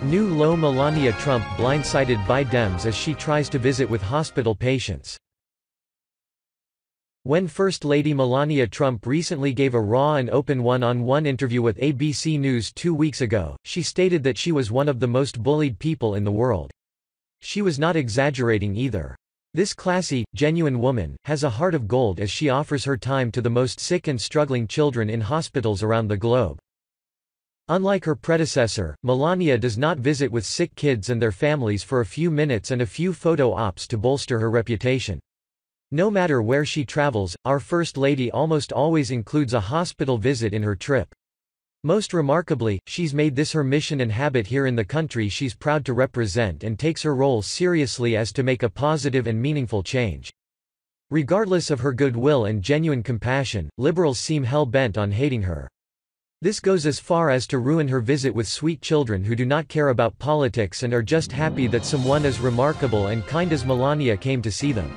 New low Melania Trump blindsided by Dems as she tries to visit with hospital patients. When First Lady Melania Trump recently gave a raw and open one-on-one interview with ABC News 2 weeks ago, she stated that she was one of the most bullied people in the world. She was not exaggerating either. This classy, genuine woman has a heart of gold as she offers her time to the most sick and struggling children in hospitals around the globe. Unlike her predecessor, Melania does not visit with sick kids and their families for a few minutes and a few photo ops to bolster her reputation. No matter where she travels, our First Lady almost always includes a hospital visit in her trip. Most remarkably, she's made this her mission and habit here in the country she's proud to represent and takes her role seriously as to make a positive and meaningful change. Regardless of her goodwill and genuine compassion, liberals seem hell-bent on hating her. This goes as far as to ruin her visit with sweet children who do not care about politics and are just happy that someone as remarkable and kind as Melania came to see them.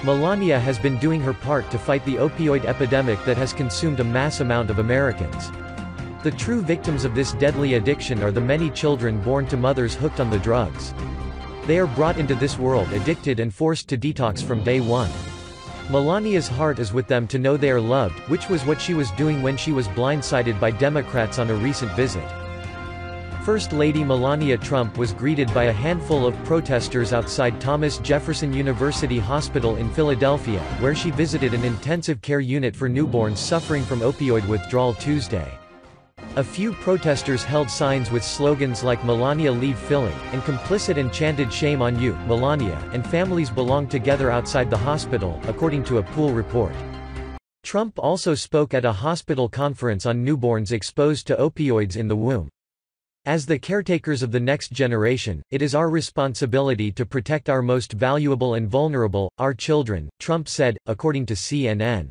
Melania has been doing her part to fight the opioid epidemic that has consumed a mass amount of Americans. The true victims of this deadly addiction are the many children born to mothers hooked on the drugs. They are brought into this world addicted and forced to detox from day one. Melania's heart is with them to know they are loved, which was what she was doing when she was blindsided by Democrats on a recent visit. First Lady Melania Trump was greeted by a handful of protesters outside Thomas Jefferson University Hospital in Philadelphia, where she visited an intensive care unit for newborns suffering from opioid withdrawal Tuesday. A few protesters held signs with slogans like "Melania Leave Philly," and "Complicit" and chanted "Shame on you, Melania," and families belong together outside the hospital, according to a Pool report. Trump also spoke at a hospital conference on newborns exposed to opioids in the womb. As the caretakers of the next generation, it is our responsibility to protect our most valuable and vulnerable, our children, Trump said, according to CNN.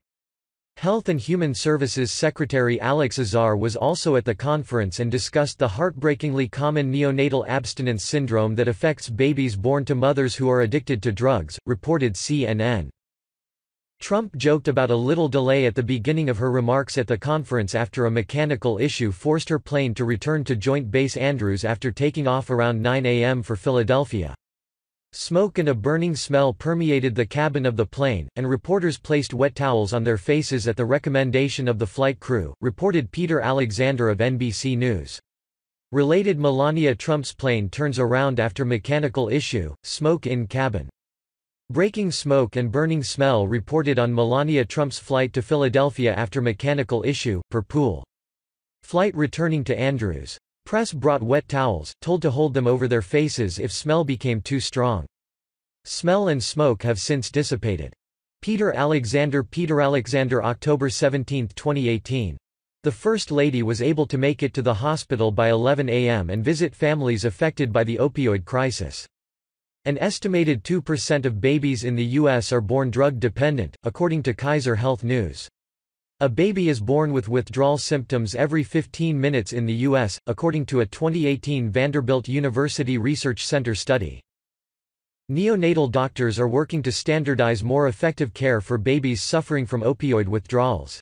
Health and Human Services Secretary Alex Azar was also at the conference and discussed the heartbreakingly common neonatal abstinence syndrome that affects babies born to mothers who are addicted to drugs, reported CNN. Trump joked about a little delay at the beginning of her remarks at the conference after a mechanical issue forced her plane to return to Joint Base Andrews after taking off around 9 a.m. for Philadelphia. Smoke and a burning smell permeated the cabin of the plane, and reporters placed wet towels on their faces at the recommendation of the flight crew, reported Peter Alexander of NBC News. Related: Melania Trump's plane turns around after mechanical issue, smoke in cabin. Breaking smoke and burning smell reported on Melania Trump's flight to Philadelphia after mechanical issue, per Pool. Flight returning to Andrews. Press brought wet towels, told to hold them over their faces if smell became too strong. Smell and smoke have since dissipated. Peter Alexander October 17, 2018. The First Lady was able to make it to the hospital by 11 a.m. and visit families affected by the opioid crisis. An estimated 2% of babies in the U.S. are born drug-dependent, according to Kaiser Health News. A baby is born with withdrawal symptoms every 15 minutes in the U.S., according to a 2018 Vanderbilt University Research Center study. Neonatal doctors are working to standardize more effective care for babies suffering from opioid withdrawals.